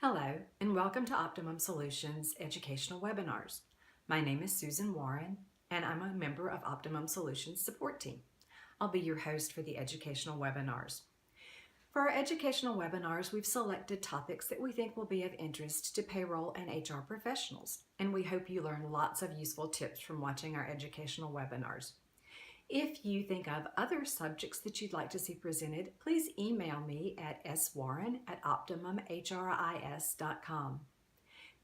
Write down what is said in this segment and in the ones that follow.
Hello, and welcome to Optimum Solutions Educational Webinars. My name is Susan Warren, and I'm a member of Optimum Solutions support team. I'll be your host for the educational webinars. For our educational webinars, we've selected topics that we think will be of interest to payroll and HR professionals, and we hope you learn lots of useful tips from watching our educational webinars. If you think of other subjects that you'd like to see presented, please email me at swarren@optimumhris.com.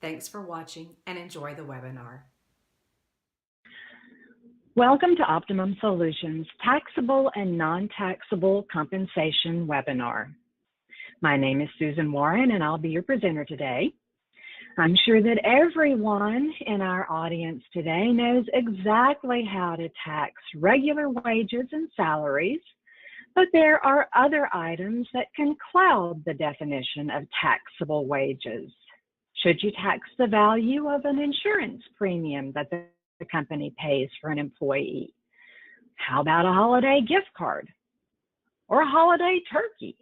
Thanks for watching and enjoy the webinar. Welcome to Optimum Solutions Taxable and Non-Taxable Compensation webinar. My name is Susan Warren and I'll be your presenter today. I'm sure that everyone in our audience today knows exactly how to tax regular wages and salaries, but there are other items that can cloud the definition of taxable wages. Should you tax the value of an insurance premium that the company pays for an employee? How about a holiday gift card or a holiday turkey?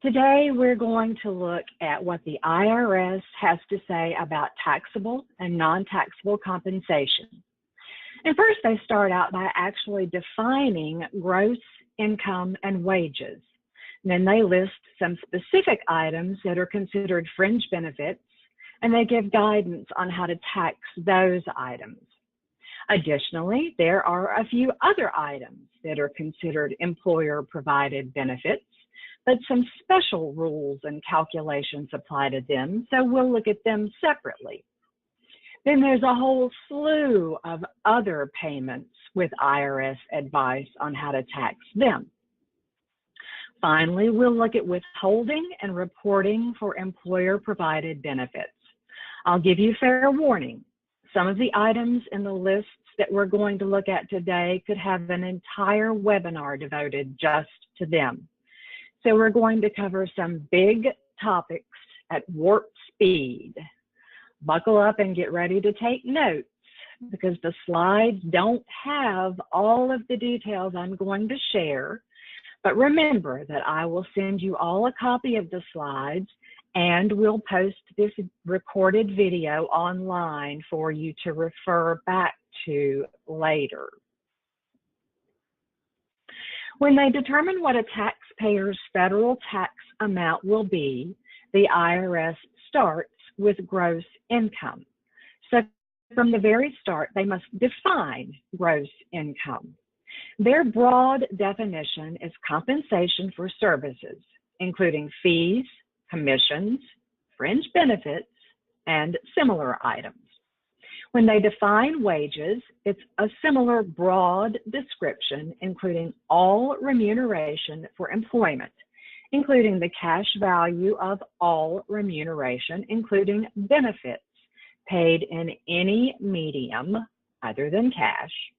Today, we're going to look at what the IRS has to say about taxable and non-taxable compensation. And first, they start out by actually defining gross income and wages. And then they list some specific items that are considered fringe benefits, and they give guidance on how to tax those items. Additionally, there are a few other items that are considered employer-provided benefits, but some special rules and calculations apply to them, so we'll look at them separately. Then there's a whole slew of other payments with IRS advice on how to tax them. Finally, we'll look at withholding and reporting for employer-provided benefits. I'll give you fair warning. Some of the items in the lists that we're going to look at today could have an entire webinar devoted just to them. So we're going to cover some big topics at warp speed. Buckle up and get ready to take notes because the slides don't have all of the details I'm going to share. But remember that I will send you all a copy of the slides and we'll post this recorded video online for you to refer back to later. When they determine what a taxpayer's federal tax amount will be, the IRS starts with gross income. So from the very start, they must define gross income. Their broad definition is compensation for services, including fees, commissions, fringe benefits, and similar items. When they define wages, it's a similar broad description, including all remuneration for employment, including the cash value of all remuneration, including benefits paid in any medium other than cash.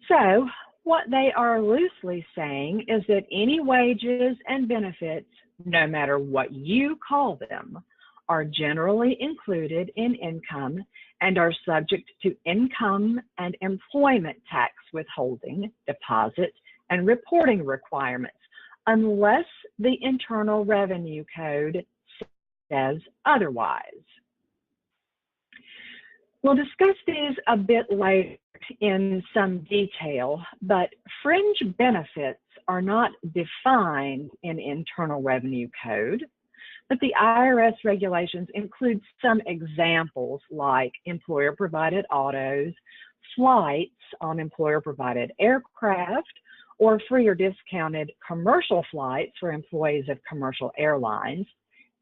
So, what they are loosely saying is that any wages and benefits, no matter what you call them, are generally included in income and are subject to income and employment tax withholding, deposit, and reporting requirements, unless the Internal Revenue Code says otherwise. We'll discuss these a bit later in some detail, but fringe benefits are not defined in Internal Revenue Code, but the IRS regulations include some examples like employer-provided autos, flights on employer-provided aircraft, or free or discounted commercial flights for employees of commercial airlines,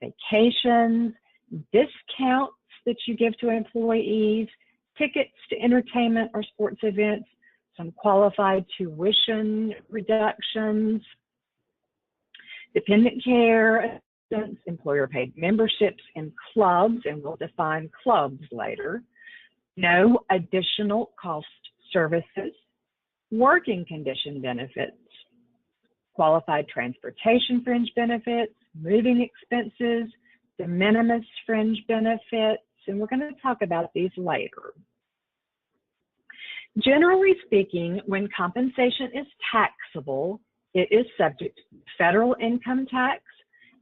vacations, discounts that you give to employees, tickets to entertainment or sports events, some qualified tuition reductions, dependent care, employer-paid memberships in clubs, and we'll define clubs later, no additional cost services, working condition benefits, qualified transportation fringe benefits, moving expenses, de minimis fringe benefits, and we're going to talk about these later. Generally speaking, when compensation is taxable, it is subject to federal income tax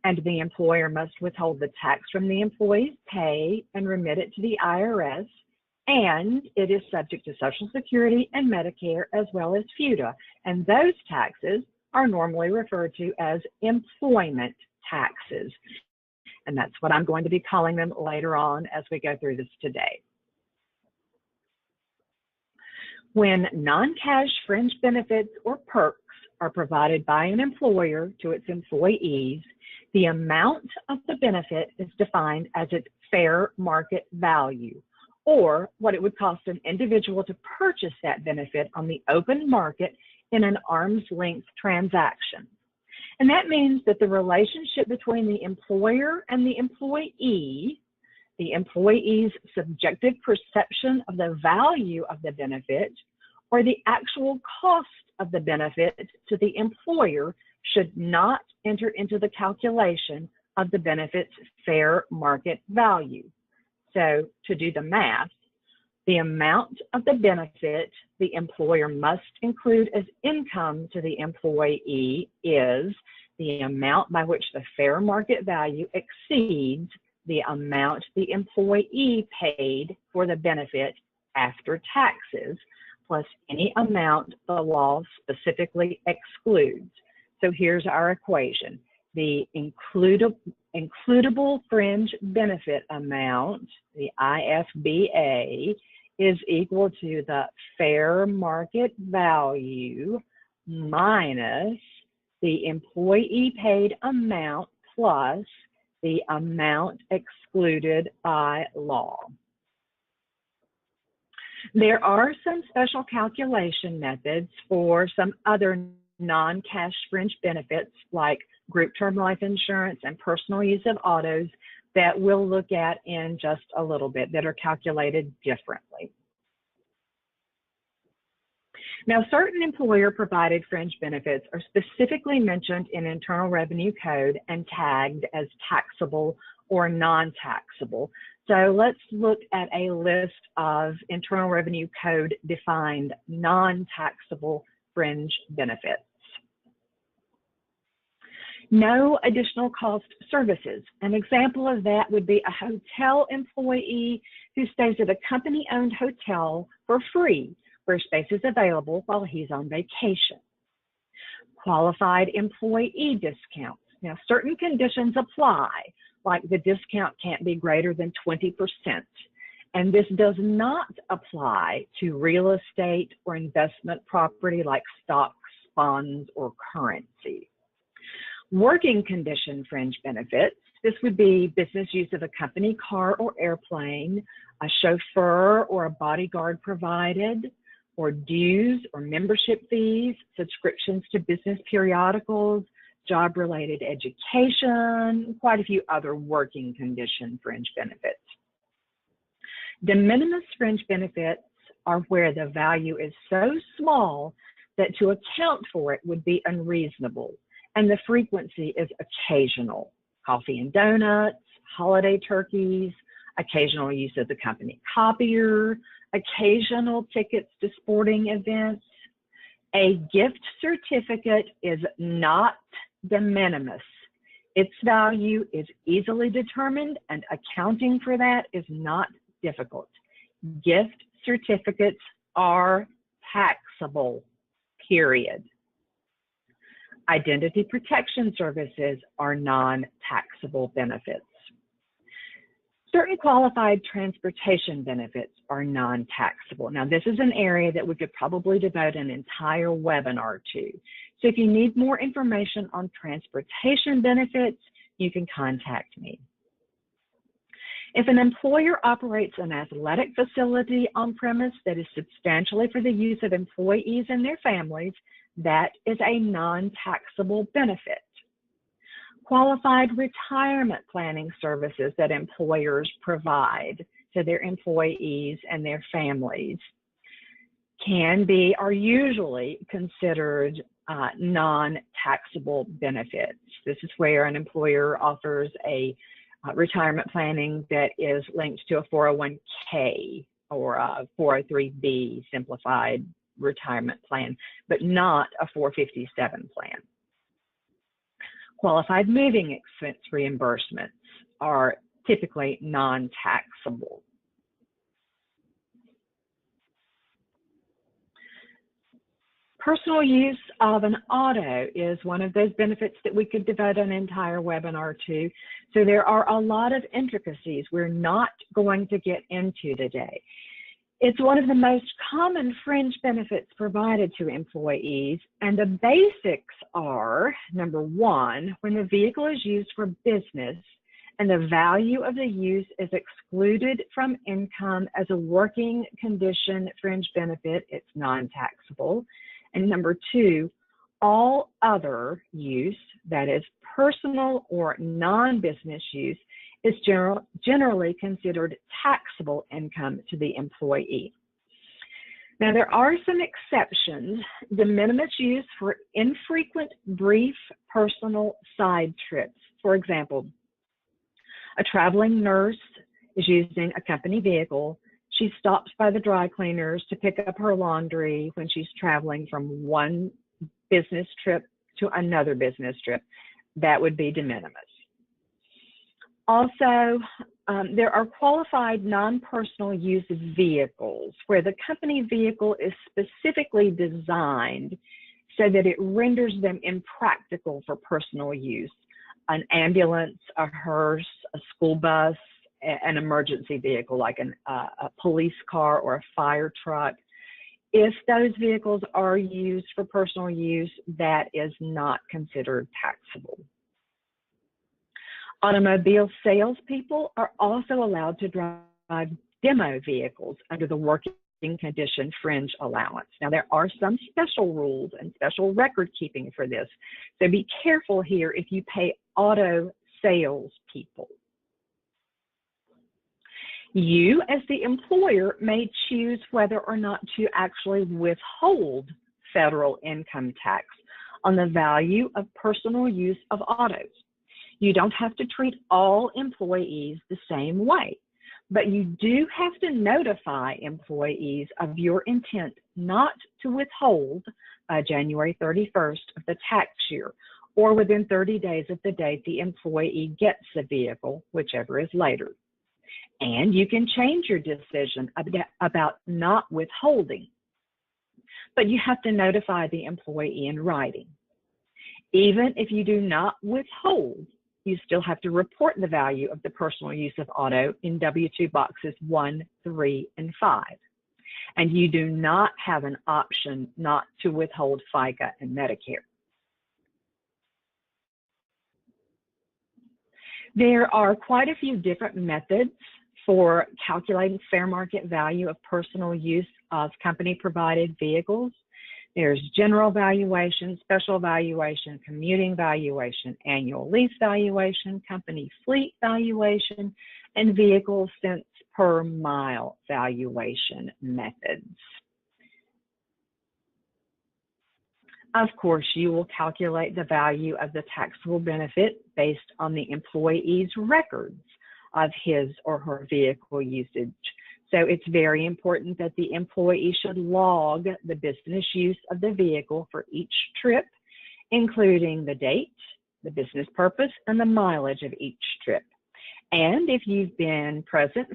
and the employer must withhold the tax from the employee's pay and remit it to the IRS, and it is subject to Social Security and Medicare as well as FUTA, and those taxes are normally referred to as employment taxes, and that's what I'm going to be calling them later on as we go through this today. When non-cash fringe benefits or perks are provided by an employer to its employees, the amount of the benefit is defined as its fair market value, or what it would cost an individual to purchase that benefit on the open market in an arm's length transaction. And that means that the relationship between the employer and the employee's subjective perception of the value of the benefit, or the actual cost of the benefit to the employer, should not enter into the calculation of the benefit's fair market value. So to do the math, the amount of the benefit the employer must include as income to the employee is the amount by which the fair market value exceeds the amount the employee paid for the benefit after taxes, plus any amount the law specifically excludes. So here's our equation. The includable fringe benefit amount, the IFBA, is equal to the fair market value minus the employee paid amount plus the amount excluded by law. There are some special calculation methods for some other non-cash fringe benefits like group term life insurance and personal use of autos that we'll look at in just a little bit that are calculated differently. Now, certain employer-provided fringe benefits are specifically mentioned in Internal Revenue Code and tagged as taxable or non-taxable. So let's look at a list of Internal Revenue Code defined non-taxable fringe benefits. No additional cost services. An example of that would be a hotel employee who stays at a company-owned hotel for free, where space is available while he's on vacation. Qualified employee discounts. Now, certain conditions apply, like the discount can't be greater than 20%. And this does not apply to real estate or investment property like stocks, bonds, or currency. Working condition fringe benefits. This would be business use of a company car or airplane, a chauffeur or a bodyguard provided, or dues or membership fees, subscriptions to business periodicals, job-related education, quite a few other working condition fringe benefits. De minimis fringe benefits are where the value is so small that to account for it would be unreasonable, and the frequency is occasional. Coffee and donuts, holiday turkeys, occasional use of the company copier, occasional tickets to sporting events. A gift certificate is not de minimis. Its value is easily determined, and accounting for that is not difficult. Gift certificates are taxable, period. Identity protection services are non-taxable benefits. Certain qualified transportation benefits are non-taxable. Now, this is an area that we could probably devote an entire webinar to. So if you need more information on transportation benefits, you can contact me. If an employer operates an athletic facility on premise that is substantially for the use of employees and their families, that is a non-taxable benefit. Qualified retirement planning services that employers provide to their employees and their families are usually considered non-taxable benefits. This is where an employer offers a retirement planning that is linked to a 401k or a 403b simplified retirement plan, but not a 457 plan. Qualified moving expense reimbursements are typically non-taxable. Personal use of an auto is one of those benefits that we could devote an entire webinar to. So there are a lot of intricacies we're not going to get into today. It's one of the most common fringe benefits provided to employees, and the basics are, number one, when the vehicle is used for business and the value of the use is excluded from income as a working condition fringe benefit, it's non-taxable. And number two, all other use, that is personal or non-business use, is generally considered taxable income to the employee. Now, there are some exceptions. De minimis use for infrequent, brief, personal side trips. For example, a traveling nurse is using a company vehicle. She stops by the dry cleaners to pick up her laundry when she's traveling from one business trip to another business trip. That would be de minimis. Also, there are qualified non-personal use vehicles where the company vehicle is specifically designed so that it renders them impractical for personal use. An ambulance, a hearse, a school bus, an emergency vehicle like a police car or a fire truck. If those vehicles are used for personal use, that is not considered taxable. Automobile salespeople are also allowed to drive demo vehicles under the working condition fringe allowance. Now, there are some special rules and special record keeping for this, so be careful here if you pay auto salespeople. You, as the employer, may choose whether or not to actually withhold federal income tax on the value of personal use of autos. You don't have to treat all employees the same way, but you do have to notify employees of your intent not to withhold by January 31st of the tax year, or within 30 days of the date the employee gets the vehicle, whichever is later. And you can change your decision about not withholding, but you have to notify the employee in writing. Even if you do not withhold, you still have to report the value of the personal use of auto in W-2 boxes 1, 3, and 5. And you do not have an option not to withhold FICA and Medicare. There are quite a few different methods for calculating fair market value of personal use of company-provided vehicles. There's general valuation, special valuation, commuting valuation, annual lease valuation, company fleet valuation, and vehicle cents per mile valuation methods. Of course, you will calculate the value of the taxable benefit based on the employee's records of his or her vehicle usage. So it's very important that the employee should log the business use of the vehicle for each trip, including the date, the business purpose, and the mileage of each trip. And if you've been present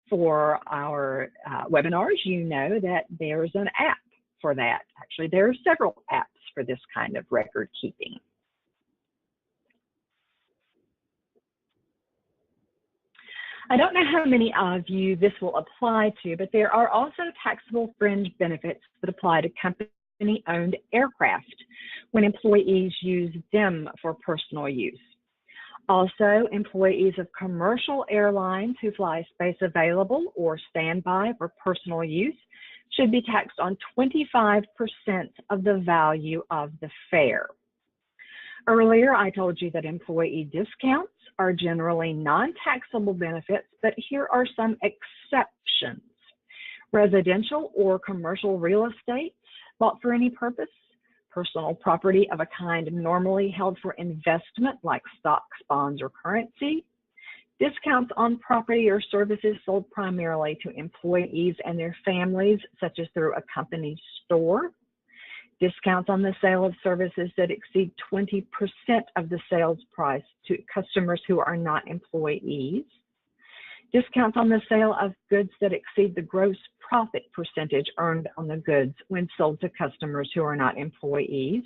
for our webinars, you know that there's an app for that. Actually, there are several apps for this kind of record keeping. I don't know how many of you this will apply to, but there are also taxable fringe benefits that apply to company-owned aircraft when employees use them for personal use. Also, employees of commercial airlines who fly space available or standby for personal use should be taxed on 25% of the value of the fare. Earlier, I told you that employee discounts are generally non-taxable benefits, but here are some exceptions. Residential or commercial real estate bought for any purpose, personal property of a kind normally held for investment like stocks, bonds, or currency, discounts on property or services sold primarily to employees and their families, such as through a company store, discounts on the sale of services that exceed 20% of the sales price to customers who are not employees, discounts on the sale of goods that exceed the gross profit percentage earned on the goods when sold to customers who are not employees,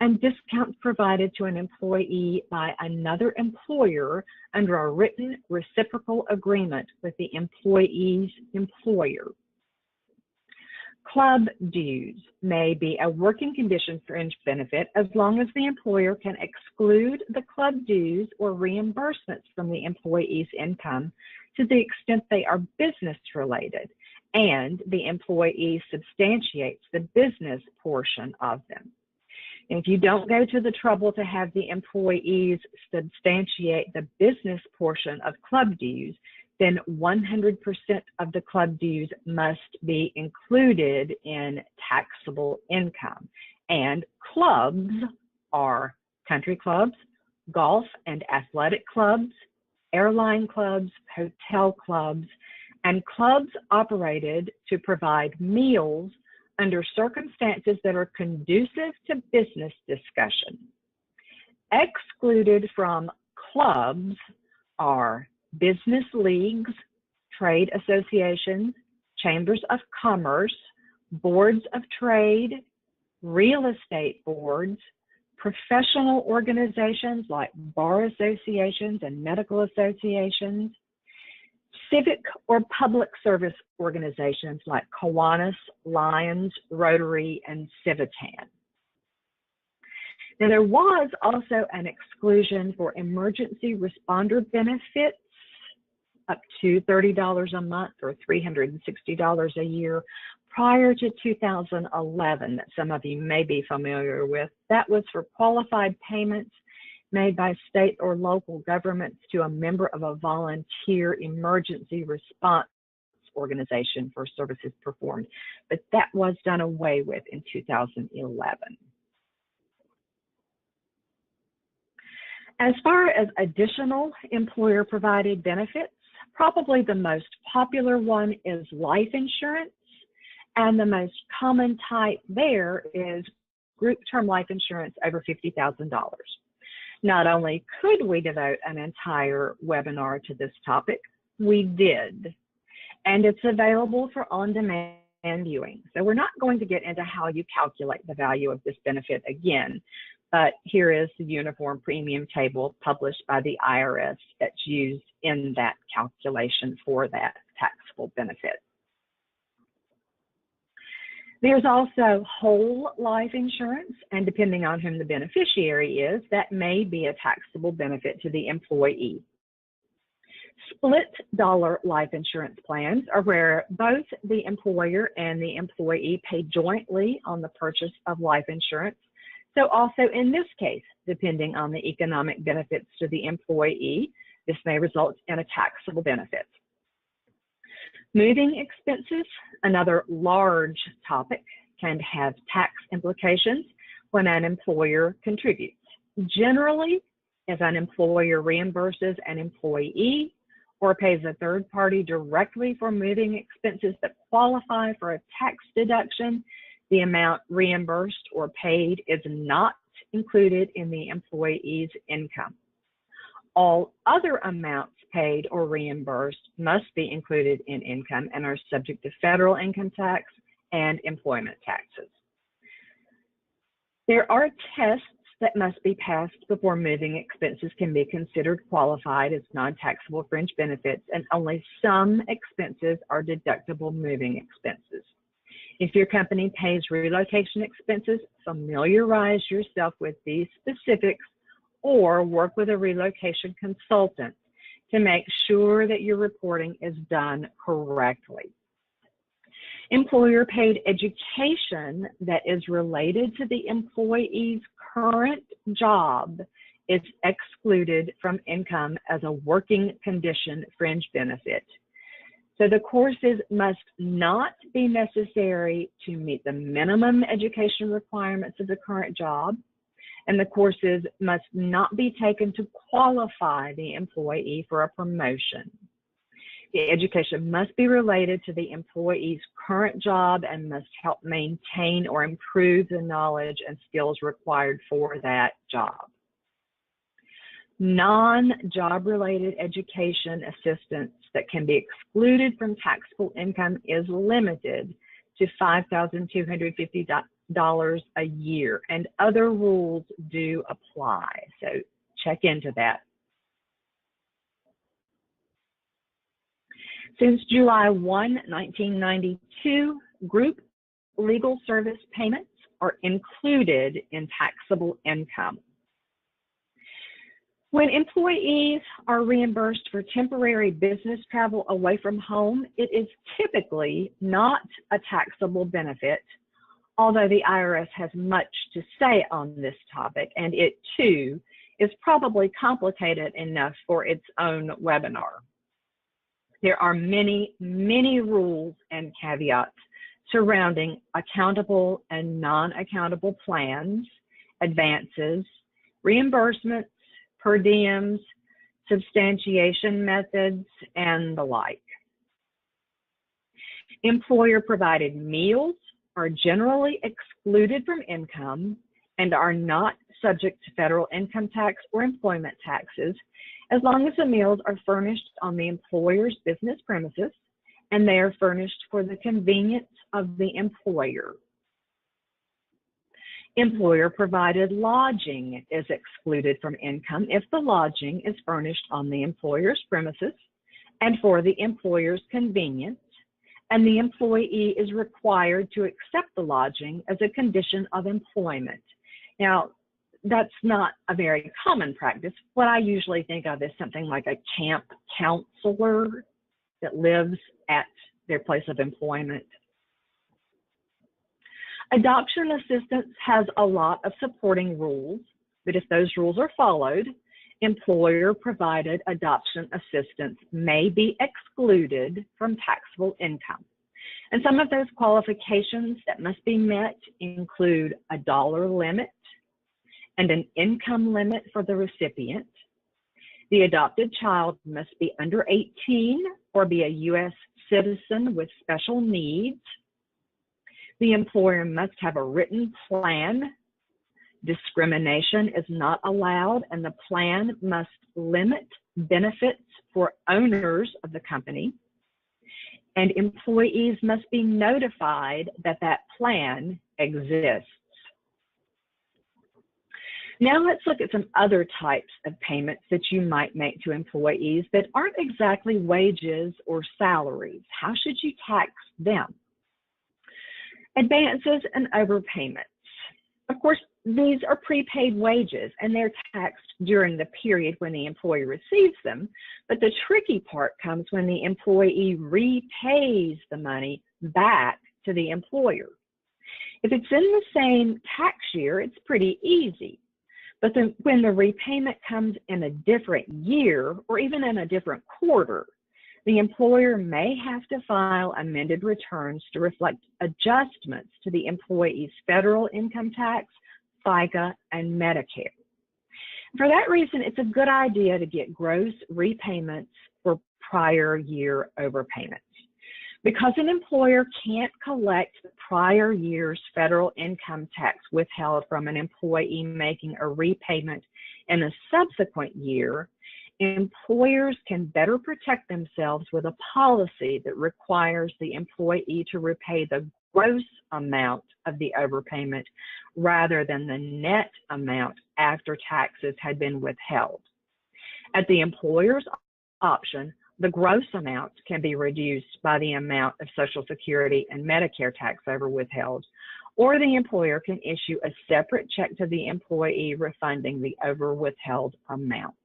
and discounts provided to an employee by another employer under a written reciprocal agreement with the employee's employer. Club dues may be a working condition fringe benefit as long as the employer can exclude the club dues or reimbursements from the employee's income to the extent they are business related and the employee substantiates the business portion of them. And if you don't go to the trouble to have the employees substantiate the business portion of club dues, then 100% of the club dues must be included in taxable income. And clubs are country clubs, golf and athletic clubs, airline clubs, hotel clubs, and clubs operated to provide meals under circumstances that are conducive to business discussion. Excluded from clubs are business leagues, trade associations, chambers of commerce, boards of trade, real estate boards, professional organizations like bar associations and medical associations, civic or public service organizations like Kiwanis, Lions, Rotary, and Civitan. Now, there was also an exclusion for emergency responder benefits up to $30 a month or $360 a year prior to 2011 that some of you may be familiar with. That was for qualified payments made by state or local governments to a member of a volunteer emergency response organization for services performed. But that was done away with in 2011. As far as additional employer-provided benefits, probably the most popular one is life insurance, and the most common type there is group term life insurance over $50,000. Not only could we devote an entire webinar to this topic, we did, and it's available for on-demand viewing. So we're not going to get into how you calculate the value of this benefit again, but here is the uniform premium table published by the IRS that's used in that calculation for that taxable benefit. There's also whole life insurance, and depending on whom the beneficiary is, that may be a taxable benefit to the employee. Split dollar life insurance plans are where both the employer and the employee pay jointly on the purchase of life insurance. So also in this case, depending on the economic benefits to the employee, this may result in a taxable benefit. Moving expenses, another large topic, can have tax implications when an employer contributes. Generally, if an employer reimburses an employee or pays a third party directly for moving expenses that qualify for a tax deduction, the amount reimbursed or paid is not included in the employee's income. All other amounts paid or reimbursed must be included in income and are subject to federal income tax and employment taxes. There are tests that must be passed before moving expenses can be considered qualified as non-taxable fringe benefits, and only some expenses are deductible moving expenses. If your company pays relocation expenses, familiarize yourself with these specifics or work with a relocation consultant to make sure that your reporting is done correctly. Employer-paid education that is related to the employee's current job is excluded from income as a working condition fringe benefit. So the courses must not be necessary to meet the minimum education requirements of the current job, and the courses must not be taken to qualify the employee for a promotion. The education must be related to the employee's current job and must help maintain or improve the knowledge and skills required for that job. Non-job related education assistance that can be excluded from taxable income is limited to $5,250 a year, and other rules do apply. So check into that. Since July 1, 1992, group legal service payments are included in taxable income. When employees are reimbursed for temporary business travel away from home, it is typically not a taxable benefit, although the IRS has much to say on this topic, and it too is probably complicated enough for its own webinar. There are many, many rules and caveats surrounding accountable and non-accountable plans, advances, reimbursements, per diems, substantiation methods, and the like. Employer-provided meals are generally excluded from income and are not subject to federal income tax or employment taxes, as long as the meals are furnished on the employer's business premises and they are furnished for the convenience of the employer. Employer-provided lodging is excluded from income if the lodging is furnished on the employer's premises and for the employer's convenience, and the employee is required to accept the lodging as a condition of employment. Now, that's not a very common practice. What I usually think of is something like a camp counselor that lives at their place of employment. Adoption assistance has a lot of supporting rules, but if those rules are followed, employer-provided adoption assistance may be excluded from taxable income. And some of those qualifications that must be met include a dollar limit and an income limit for the recipient. The adopted child must be under 18 or be a U.S. citizen with special needs. The employer must have a written plan. Discrimination is not allowed, and the plan must limit benefits for owners of the company. And employees must be notified that that plan exists. Now let's look at some other types of payments that you might make to employees that aren't exactly wages or salaries. How should you tax them? Advances and overpayments. Of course, these are prepaid wages and they're taxed during the period when the employee receives them, but the tricky part comes when the employee repays the money back to the employer. If it's in the same tax year, it's pretty easy. But then when the repayment comes in a different year or even in a different quarter, the employer may have to file amended returns to reflect adjustments to the employee's federal income tax, FICA, and Medicare. For that reason, it's a good idea to get gross repayments for prior year overpayments. Because an employer can't collect the prior year's federal income tax withheld from an employee making a repayment in a subsequent year, employers can better protect themselves with a policy that requires the employee to repay the gross amount of the overpayment rather than the net amount after taxes had been withheld. At the employer's option, the gross amount can be reduced by the amount of Social Security and Medicare tax over withheld, or the employer can issue a separate check to the employee refunding the over withheld amount.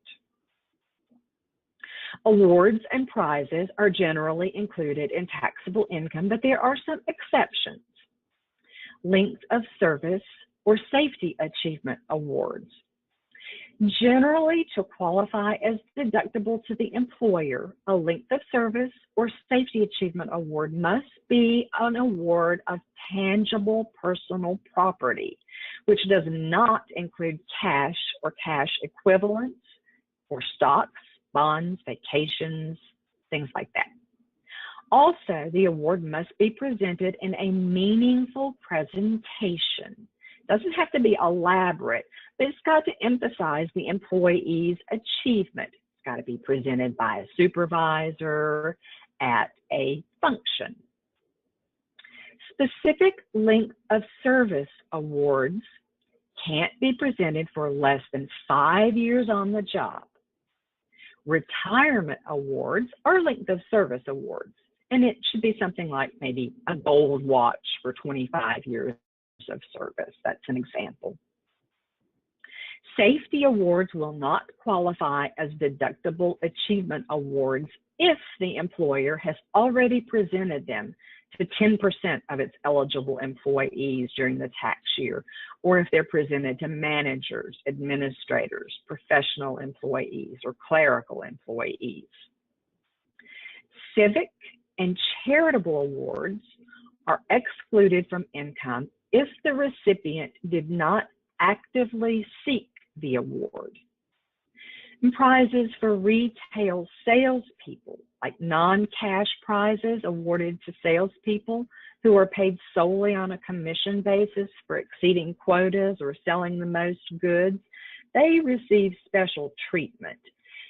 Awards and prizes are generally included in taxable income, but there are some exceptions. Length of service or safety achievement awards. Generally, to qualify as deductible to the employer, a length of service or safety achievement award must be an award of tangible personal property, which does not include cash or cash equivalents or stocks, bonds, vacations, things like that. Also, the award must be presented in a meaningful presentation. Doesn't have to be elaborate, but it's got to emphasize the employee's achievement. It's got to be presented by a supervisor at a function. Specific length of service awards can't be presented for less than 5 years on the job. Retirement awards are length of service awards, and it should be something like maybe a gold watch for 25 years of service. That's an example. Safety awards will not qualify as deductible achievement awards if the employer has already presented them to 10% of its eligible employees during the tax year, or if they're presented to managers, administrators, professional employees, or clerical employees. Civic and charitable awards are excluded from income if the recipient did not actively seek the award. And prizes for retail salespeople, like non-cash prizes awarded to salespeople who are paid solely on a commission basis for exceeding quotas or selling the most goods, they receive special treatment.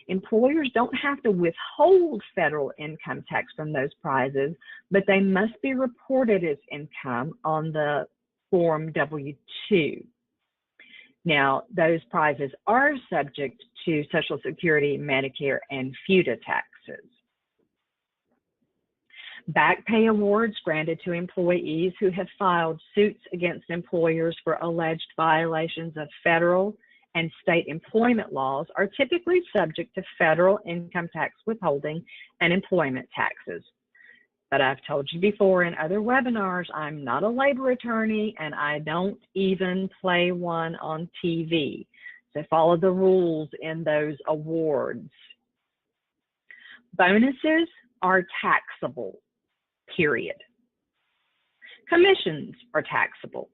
Employers don't have to withhold federal income tax from those prizes, but they must be reported as income on the Form W-2. Now, those prizes are subject to Social Security, Medicare, and FUTA taxes. Back pay awards granted to employees who have filed suits against employers for alleged violations of federal and state employment laws are typically subject to federal income tax withholding and employment taxes. But I've told you before in other webinars, I'm not a labor attorney and I don't even play one on TV. So follow the rules in those awards. Bonuses are taxable, period. Commissions are taxable,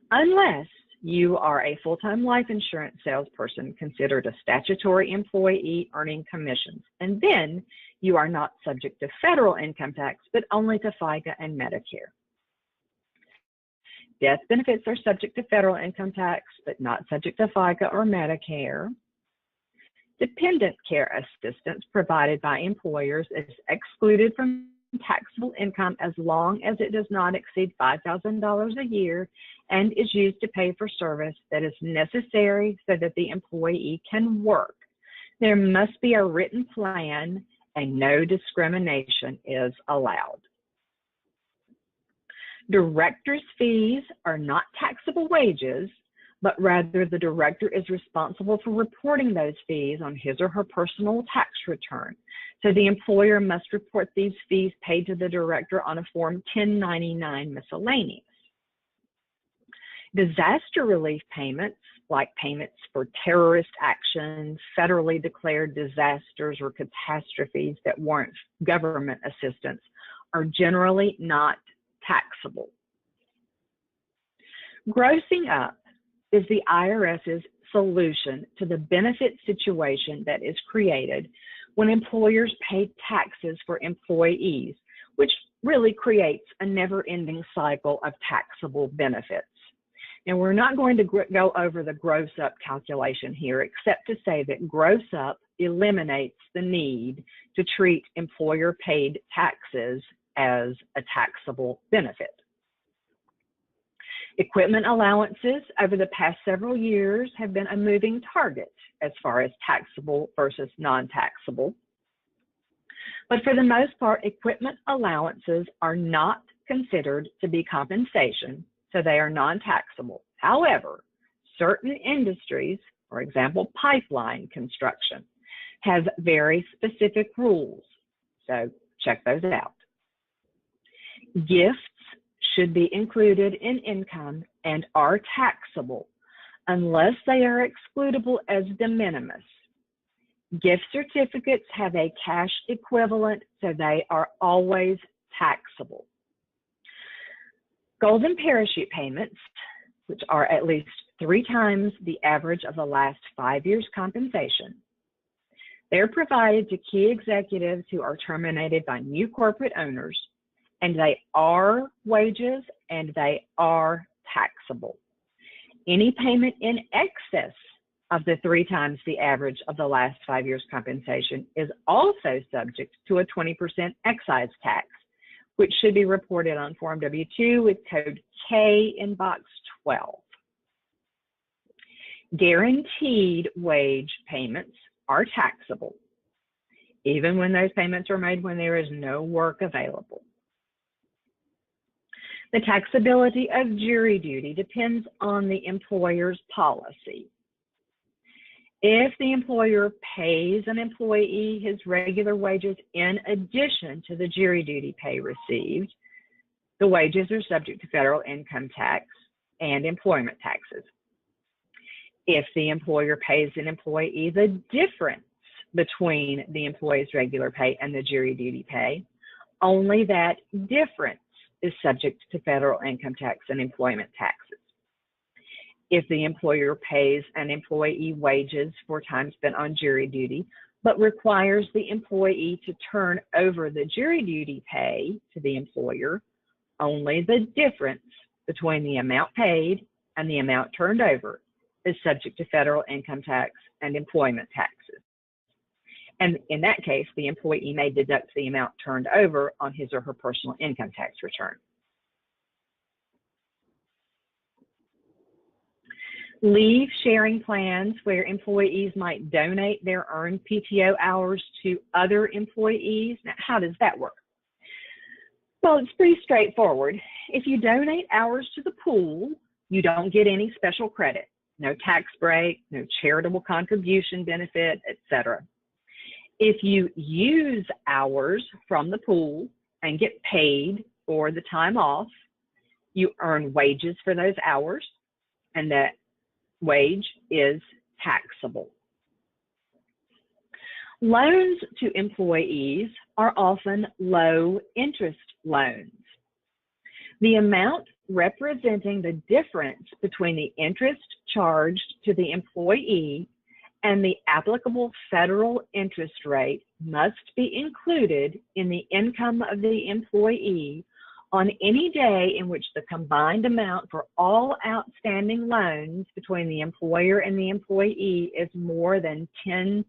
unless you are a full-time life insurance salesperson considered a statutory employee earning commissions, and then you are not subject to federal income tax, but only to FICA and Medicare. Death benefits are subject to federal income tax, but not subject to FICA or Medicare. Dependent care assistance provided by employers is excluded from taxable income as long as it does not exceed $5,000 a year and is used to pay for service that is necessary so that the employee can work. There must be a written plan and no discrimination is allowed. Director's fees are not taxable wages, but rather the director is responsible for reporting those fees on his or her personal tax return. So the employer must report these fees paid to the director on a Form 1099 miscellaneous. Disaster relief payments, like payments for terrorist actions, federally declared disasters, or catastrophes that warrant government assistance, are generally not taxable. Grossing up is the IRS's solution to the benefit situation that is created when employers pay taxes for employees, which really creates a never-ending cycle of taxable benefits. And we're not going to go over the gross up calculation here, except to say that gross up eliminates the need to treat employer paid taxes as a taxable benefit. Equipment allowances over the past several years have been a moving target as far as taxable versus non-taxable. But for the most part, equipment allowances are not considered to be compensation, so they are non-taxable. However, certain industries, for example, pipeline construction, have very specific rules, so check those out. Gifts should be included in income and are taxable unless they are excludable as de minimis. Gift certificates have a cash equivalent, so they are always taxable. Golden parachute payments, which are at least 3 times the average of the last 5 years' compensation. They're provided to key executives who are terminated by new corporate owners, and they are wages and they are taxable. Any payment in excess of the 3 times the average of the last 5 years' compensation is also subject to a 20% excise tax, which should be reported on Form W-2 with code K in box 12. Guaranteed wage payments are taxable, even when those payments are made when there is no work available. The taxability of jury duty depends on the employer's policy. If the employer pays an employee his regular wages in addition to the jury duty pay received, the wages are subject to federal income tax and employment taxes. If the employer pays an employee the difference between the employee's regular pay and the jury duty pay, only that difference is subject to federal income tax and employment taxes. If the employer pays an employee wages for time spent on jury duty, but requires the employee to turn over the jury duty pay to the employer, only the difference between the amount paid and the amount turned over is subject to federal income tax and employment taxes. And in that case, the employee may deduct the amount turned over on his or her personal income tax return. Leave sharing plans where employees might donate their earned PTO hours to other employees. Now, how does that work? Well, it's pretty straightforward. If you donate hours to the pool, you don't get any special credit, no tax break, no charitable contribution benefit, etc. If you use hours from the pool and get paid for the time off, you earn wages for those hours, and that wage is taxable. Loans to employees are often low interest loans. The amount representing the difference between the interest charged to the employee and the applicable federal interest rate must be included in the income of the employee on any day in which the combined amount for all outstanding loans between the employer and the employee is more than $10,000.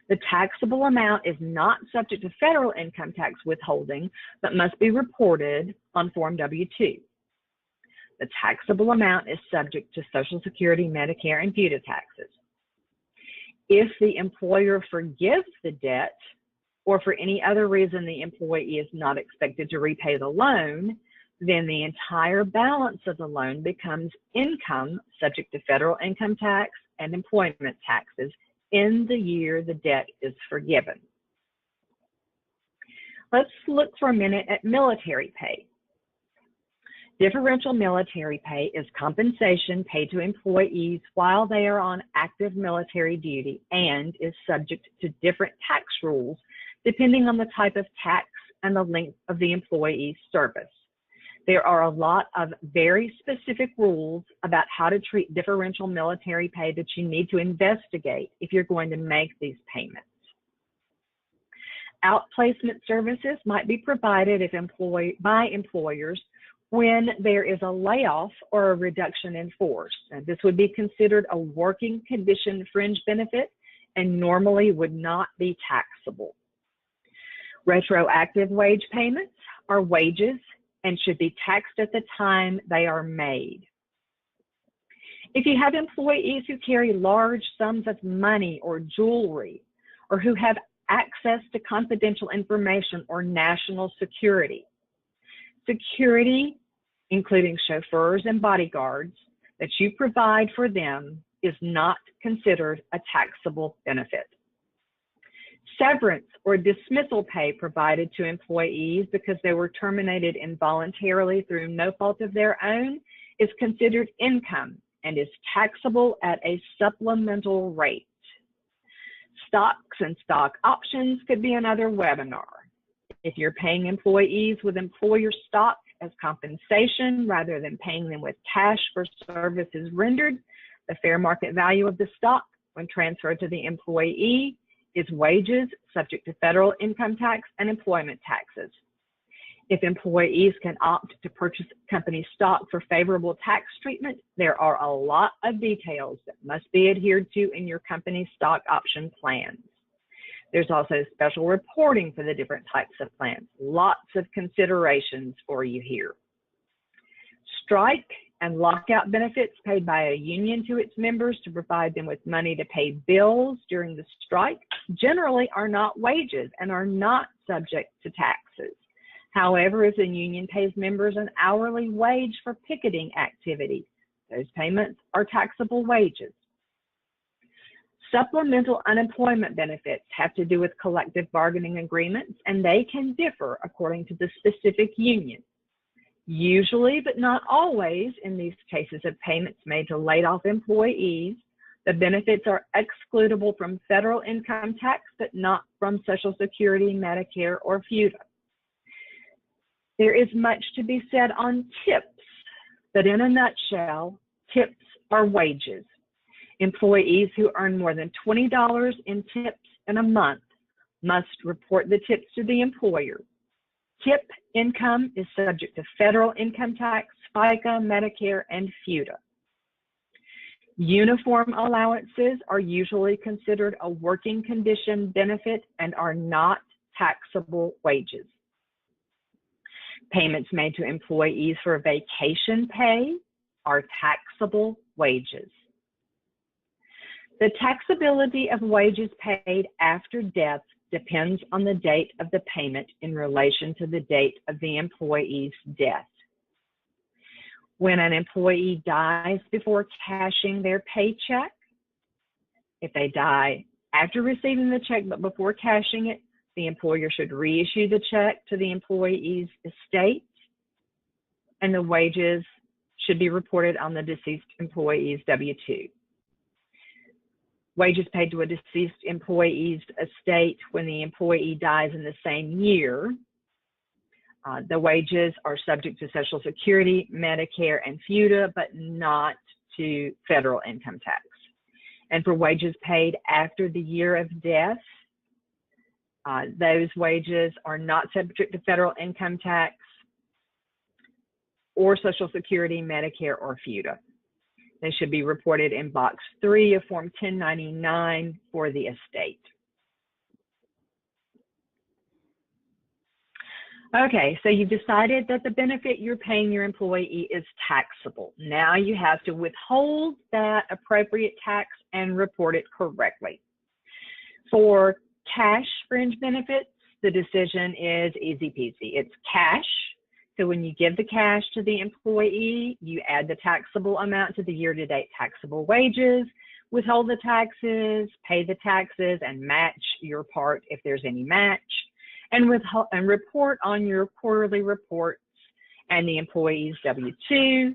The taxable amount is not subject to federal income tax withholding, but must be reported on Form W-2. The taxable amount is subject to Social Security, Medicare, and FUTA taxes. If the employer forgives the debt, or for any other reason the employee is not expected to repay the loan, then the entire balance of the loan becomes income subject to federal income tax and employment taxes in the year the debt is forgiven. Let's look for a minute at military pay. Differential military pay is compensation paid to employees while they are on active military duty and is subject to different tax rules depending on the type of tax and the length of the employee's service. There are a lot of very specific rules about how to treat differential military pay that you need to investigate if you're going to make these payments. Outplacement services might be provided by employers when there is a layoff or a reduction in force. And this would be considered a working condition fringe benefit and normally would not be taxable. Retroactive wage payments are wages and should be taxed at the time they are made. If you have employees who carry large sums of money or jewelry, or who have access to confidential information or national security, security, including chauffeurs and bodyguards, that you provide for them is not considered a taxable benefit. Severance or dismissal pay provided to employees because they were terminated involuntarily through no fault of their own is considered income and is taxable at a supplemental rate. Stocks and stock options could be another webinar. If you're paying employees with employer stock as compensation rather than paying them with cash for services rendered, the fair market value of the stock when transferred to the employee is wages subject to federal income tax and employment taxes. If employees can opt to purchase company stock for favorable tax treatment, there are a lot of details that must be adhered to in your company's stock option plans. There's also special reporting for the different types of plans. Lots of considerations for you here. Strike and lockout benefits paid by a union to its members to provide them with money to pay bills during the strike generally are not wages and are not subject to taxes. However, if the union pays members an hourly wage for picketing activity, those payments are taxable wages. Supplemental unemployment benefits have to do with collective bargaining agreements, and they can differ according to the specific union. Usually, but not always, in these cases of payments made to laid-off employees, the benefits are excludable from federal income tax, but not from Social Security, Medicare, or FUTA. There is much to be said on tips, but in a nutshell, tips are wages. Employees who earn more than $20 in tips in a month must report the tips to the employer. Tip income is subject to federal income tax, FICA, Medicare, and FUTA. Uniform allowances are usually considered a working condition benefit and are not taxable wages. Payments made to employees for vacation pay are taxable wages. The taxability of wages paid after death depends on the date of the payment in relation to the date of the employee's death. When an employee dies before cashing their paycheck, if they die after receiving the check but before cashing it, the employer should reissue the check to the employee's estate, and the wages should be reported on the deceased employee's W-2. Wages paid to a deceased employee's estate when the employee dies in the same year, the wages are subject to Social Security, Medicare, and FUTA, but not to federal income tax. And for wages paid after the year of death, those wages are not subject to federal income tax or Social Security, Medicare, or FUTA. They should be reported in Box 3 of Form 1099 for the estate. Okay, so you've decided that the benefit you're paying your employee is taxable. Now you have to withhold that appropriate tax and report it correctly. For cash fringe benefits, the decision is easy peasy. It's cash. So when you give the cash to the employee, you add the taxable amount to the year-to-date taxable wages, withhold the taxes, pay the taxes, and match your part if there's any match, and report on your quarterly reports and the employee's W-2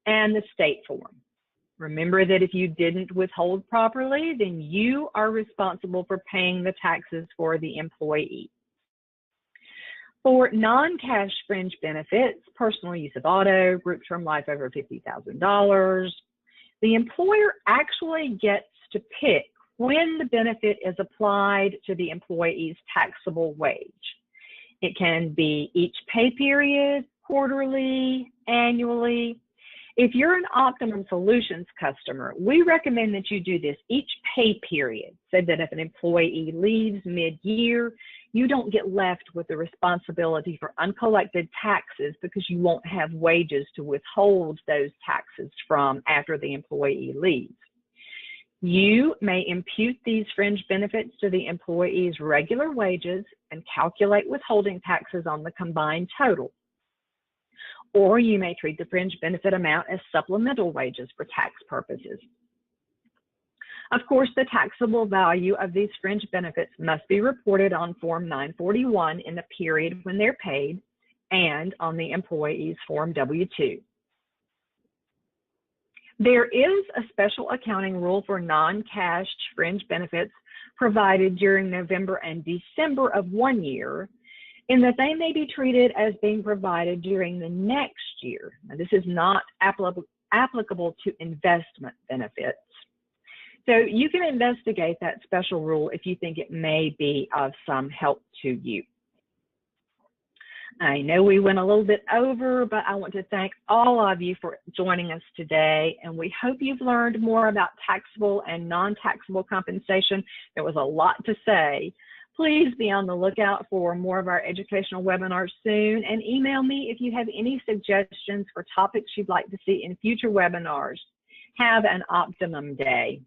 and the state form. Remember that if you didn't withhold properly, then you are responsible for paying the taxes for the employee. For non-cash fringe benefits, personal use of auto, group term life over $50,000, the employer actually gets to pick when the benefit is applied to the employee's taxable wage. It can be each pay period, quarterly, annually. If you're an Optimum Solutions customer, we recommend that you do this each pay period so that if an employee leaves mid-year, you don't get left with the responsibility for uncollected taxes because you won't have wages to withhold those taxes from after the employee leaves. You may impute these fringe benefits to the employee's regular wages and calculate withholding taxes on the combined total. Or you may treat the fringe benefit amount as supplemental wages for tax purposes. Of course, the taxable value of these fringe benefits must be reported on Form 941 in the period when they're paid and on the employee's Form W-2. There is a special accounting rule for non-cash fringe benefits provided during November and December of one year, in that they may be treated as being provided during the next year. Now, this is not applicable to investment benefits. So you can investigate that special rule if you think it may be of some help to you. I know we went a little bit over, but I want to thank all of you for joining us today, and we hope you've learned more about taxable and non-taxable compensation. There was a lot to say. Please be on the lookout for more of our educational webinars soon, and email me if you have any suggestions for topics you'd like to see in future webinars. Have an optimum day.